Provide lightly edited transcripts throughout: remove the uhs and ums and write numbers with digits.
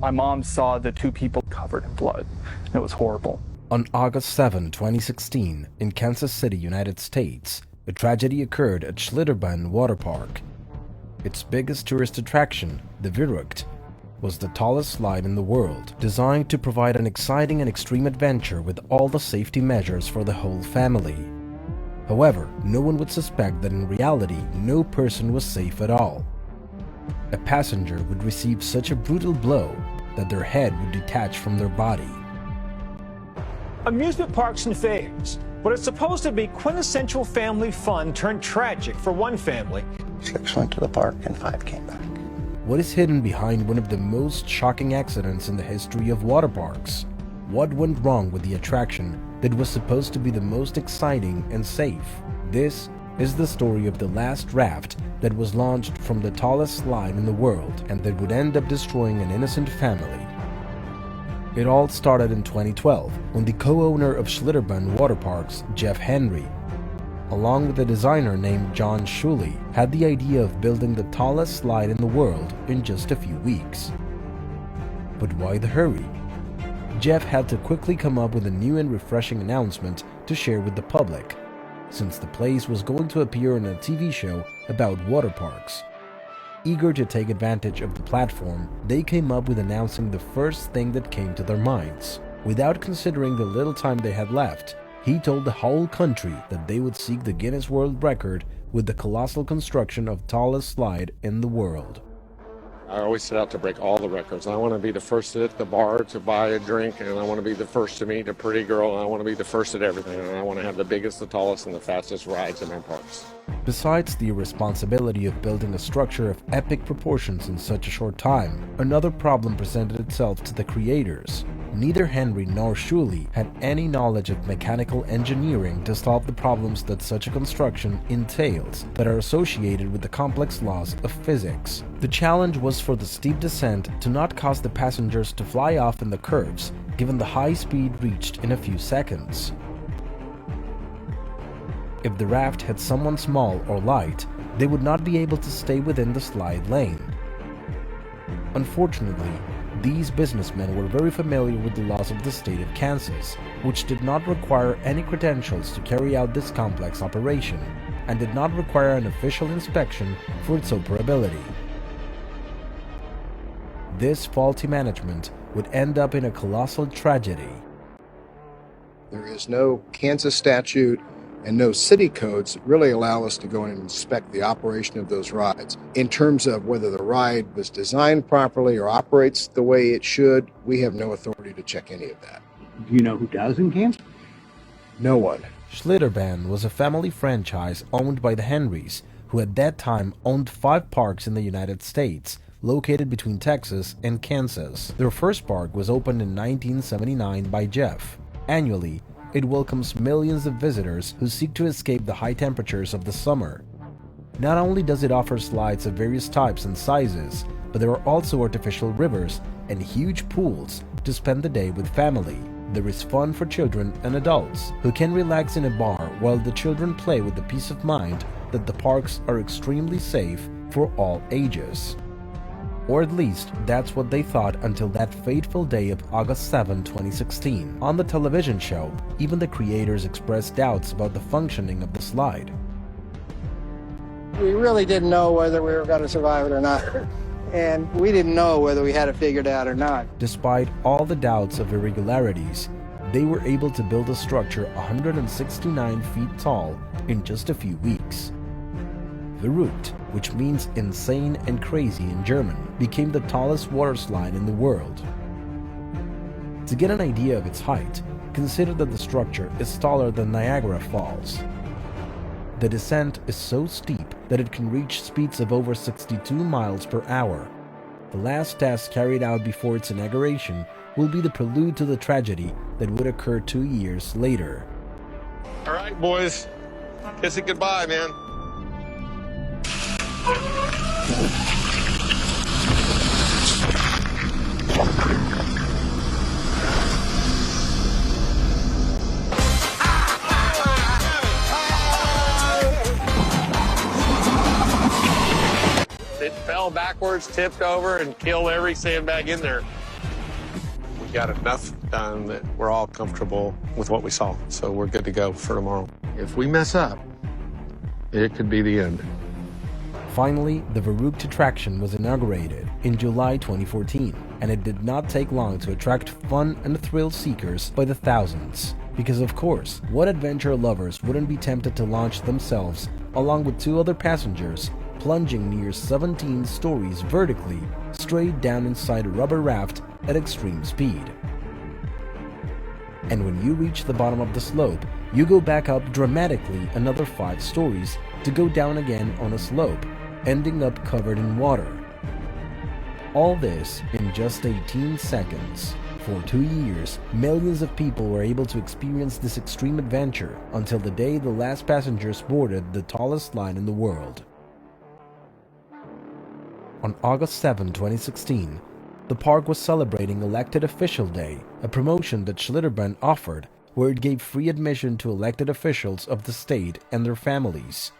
My mom saw the two people covered in blood. It was horrible. On August 7, 2016, in Kansas City, United States, a tragedy occurred at Schlitterbahn Water Park. Its biggest tourist attraction, the Viaduct, was the tallest slide in the world, designed to provide an exciting and extreme adventure with all the safety measures for the whole family. However, no one would suspect that in reality, no person was safe at all. A passenger would receive such a brutal blow that their head would detach from their body. Amusement parks and faves. What is supposed to be quintessential family fun turned tragic for one family. 6 went to the park and 5 came back. What is hidden behind one of the most shocking accidents in the history of water parks? What went wrong with the attraction that was supposed to be the most exciting and safe? This is the story of the last raft that was launched from the tallest slide in the world and that would end up destroying an innocent family. It all started in 2012 when the co-owner of Schlitterbahn Water Parks, Jeff Henry, along with a designer named John Shuley, had the idea of building the tallest slide in the world in just a few weeks. But why the hurry? Jeff had to quickly come up with a new and refreshing announcement to share with the public, since the place was going to appear in a TV show about water parks. Eager to take advantage of the platform, they came up with announcing the first thing that came to their minds. Without considering the little time they had left, he told the whole country that they would seek the Guinness World Record with the colossal construction of tallest slide in the world. I always set out to break all the records. I want to be the first at the bar to buy a drink, and I want to be the first to meet a pretty girl, and I want to be the first at everything, and I want to have the biggest, the tallest, and the fastest rides in our parks. Besides the responsibility of building a structure of epic proportions in such a short time, another problem presented itself to the creators. Neither Henry nor Shuley had any knowledge of mechanical engineering to solve the problems that such a construction entails that are associated with the complex laws of physics. The challenge was for the steep descent to not cause the passengers to fly off in the curves, given the high speed reached in a few seconds. If the raft had someone small or light, they would not be able to stay within the slide lane. Unfortunately, these businessmen were very familiar with the laws of the state of Kansas, which did not require any credentials to carry out this complex operation, and did not require an official inspection for its operability. This faulty management would end up in a colossal tragedy. There is no Kansas statute and no city codes that really allow us to go in and inspect the operation of those rides. In terms of whether the ride was designed properly or operates the way it should, we have no authority to check any of that. Do you know who does in Kansas? No one. Schlitterbahn was a family franchise owned by the Henrys, who at that time owned 5 parks in the United States, located between Texas and Kansas. Their first park was opened in 1979 by Jeff. Annually, it welcomes millions of visitors who seek to escape the high temperatures of the summer. Not only does it offer slides of various types and sizes, but there are also artificial rivers and huge pools to spend the day with family. There is fun for children and adults who can relax in a bar while the children play with the peace of mind that the parks are extremely safe for all ages. Or at least, that's what they thought until that fateful day of August 7, 2016. On the television show, even the creators expressed doubts about the functioning of the slide. We really didn't know whether we were going to survive it or not. And we didn't know whether we had it figured out or not. Despite all the doubts of irregularities, they were able to build a structure 169 feet tall in just a few weeks. Verrückt, which means insane and crazy in German, became the tallest water slide in the world. To get an idea of its height, consider that the structure is taller than Niagara Falls. The descent is so steep that it can reach speeds of over 62 miles per hour. The last test carried out before its inauguration will be the prelude to the tragedy that would occur 2 years later. All right, boys. Kiss it goodbye, man. It fell backwards, tipped over, and killed every sandbag in there. got enough done that we're all comfortable with what we saw. So we're good to go for tomorrow. If we mess up, it could be the end. Finally, the Verrückt attraction was inaugurated in July 2014, and it did not take long to attract fun and thrill seekers by the thousands. Because of course, what adventure lovers wouldn't be tempted to launch themselves, along with 2 other passengers, plunging near 17 stories vertically, straight down inside a rubber raft at extreme speed. And when you reach the bottom of the slope, you go back up dramatically another 5 stories to go down again on a slope, ending up covered in water. All this in just 18 seconds. For 2 years, millions of people were able to experience this extreme adventure until the day the last passengers boarded the tallest slide in the world. On August 7, 2016, the park was celebrating Elected Official Day, a promotion that Schlitterbahn offered where it gave free admission to elected officials of the state and their families.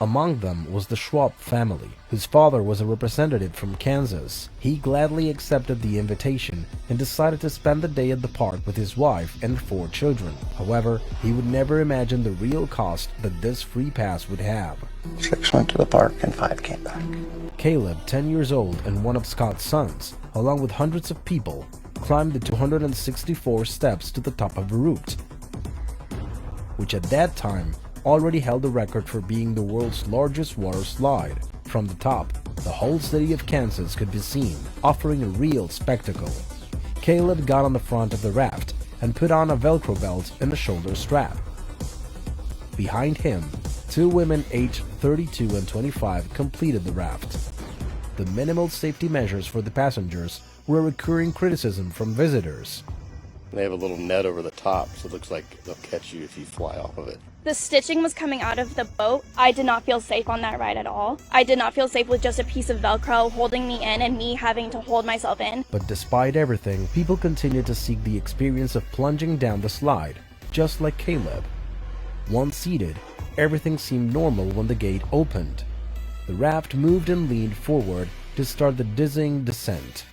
Among them was the Schwab family, whose father was a representative from Kansas. He gladly accepted the invitation and decided to spend the day at the park with his wife and 4 children. However, he would never imagine the real cost that this free pass would have. 6 went to the park and 5 came back. Caleb, 10 years old and one of Scott's sons, along with hundreds of people, climbed the 264 steps to the top of Verrückt, which at that time already held the record for being the world's largest water slide. From the top, the whole city of Kansas could be seen, offering a real spectacle. Caleb got on the front of the raft and put on a Velcro belt and a shoulder strap. Behind him, 2 women aged 32 and 25 completed the raft. The minimal safety measures for the passengers were a recurring criticism from visitors. They have a little net over the top, so it looks like they'll catch you if you fly off of it. The stitching was coming out of the boat. I did not feel safe on that ride at all. I did not feel safe with just a piece of Velcro holding me in and me having to hold myself in. But despite everything, people continued to seek the experience of plunging down the slide, just like Caleb. Once seated, everything seemed normal when the gate opened. The raft moved and leaned forward to start the dizzying descent.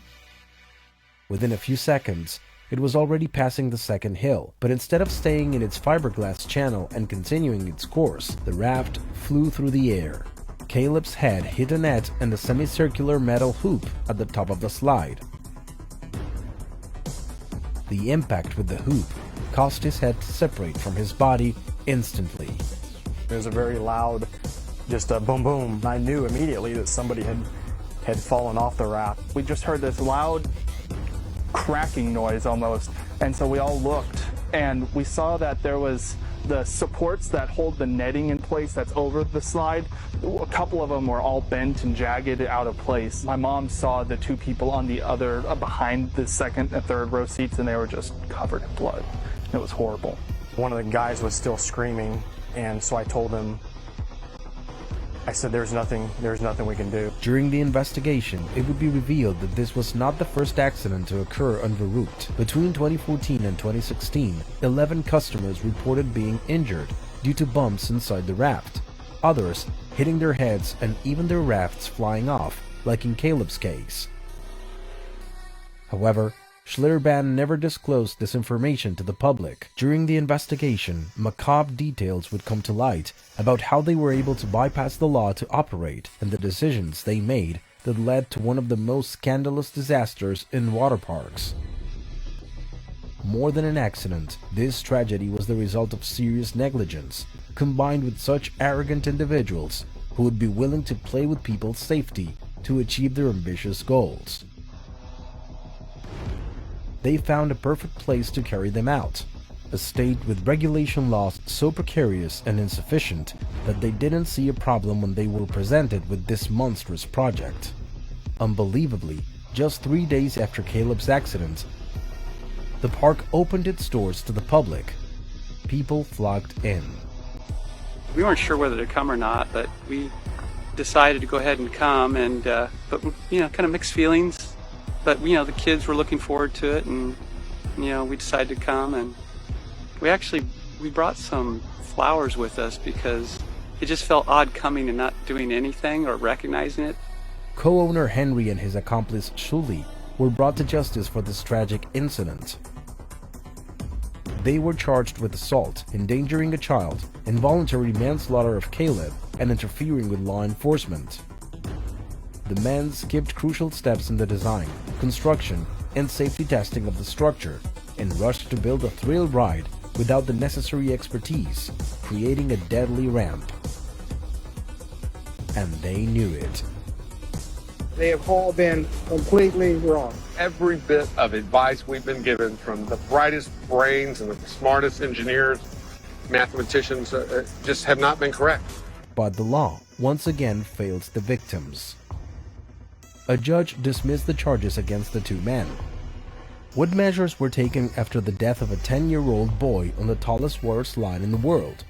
Within a few seconds, it was already passing the second hill, but instead of staying in its fiberglass channel and continuing its course, the raft flew through the air. Caleb's head hit a net and a semicircular metal hoop at the top of the slide. The impact with the hoop caused his head to separate from his body instantly. It was a very loud, just a boom boom. I knew immediately that somebody had fallen off the raft. We just heard this loud cracking noise almost, and so we all looked and we saw that there was the supports that hold the netting in place that's over the slide. A couple of them were all bent and jagged out of place. My mom saw the 2 people on the other behind the second and third row seats, and they were just covered in blood. It was horrible. One of the guys was still screaming, and so I told him, I said, there's nothing we can do. During the investigation, it would be revealed that this was not the first accident to occur on Verrückt. Between 2014 and 2016, 11 customers reported being injured due to bumps inside the raft, others hitting their heads and even their rafts flying off, like in Caleb's case. However, Schlitterbahn never disclosed this information to the public. During the investigation, macabre details would come to light about how they were able to bypass the law to operate and the decisions they made that led to one of the most scandalous disasters in water parks. More than an accident, this tragedy was the result of serious negligence, combined with such arrogant individuals who would be willing to play with people's safety to achieve their ambitious goals. They found a perfect place to carry them out, a state with regulation laws so precarious and insufficient that they didn't see a problem when they were presented with this monstrous project. Unbelievably, just 3 days after Caleb's accident, the park opened its doors to the public. People flocked in. We weren't sure whether to come or not, but we decided to go ahead and come, and but kind of mixed feelings. But the kids were looking forward to it, and we decided to come, and we brought some flowers with us because it just felt odd coming and not doing anything or recognizing it. Co-owner Henry and his accomplice Shuli were brought to justice for this tragic incident. They were charged with assault, endangering a child, involuntary manslaughter of Caleb, and interfering with law enforcement. The men skipped crucial steps in the design, construction, and safety testing of the structure, and rushed to build a thrill ride without the necessary expertise, creating a deadly ramp. And they knew it. They have all been completely wrong. Every bit of advice we've been given from the brightest brains and the smartest engineers, mathematicians, just have not been correct. But the law once again failed the victims. A judge dismissed the charges against the two men. What measures were taken after the death of a 10-year-old boy on the tallest water slide in the world?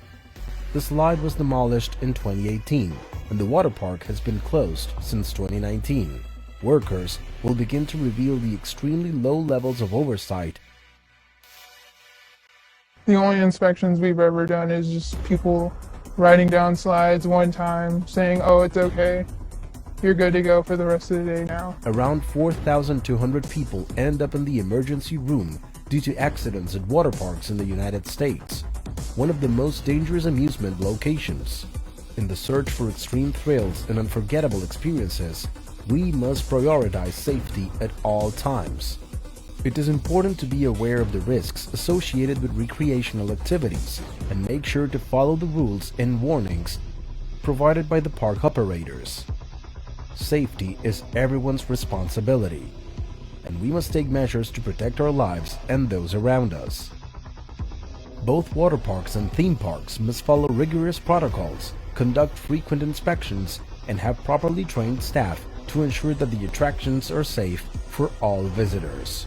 The slide was demolished in 2018, and the water park has been closed since 2019. Workers will begin to reveal the extremely low levels of oversight. The only inspections we've ever done is just people writing down slides one time, saying, oh, it's okay, you're good to go for the rest of the day now. Around 4,200 people end up in the emergency room due to accidents at water parks in the United States, one of the most dangerous amusement locations. In the search for extreme thrills and unforgettable experiences, we must prioritize safety at all times. It is important to be aware of the risks associated with recreational activities and make sure to follow the rules and warnings provided by the park operators. Safety is everyone's responsibility, and we must take measures to protect our lives and those around us. Both water parks and theme parks must follow rigorous protocols, conduct frequent inspections, and have properly trained staff to ensure that the attractions are safe for all visitors.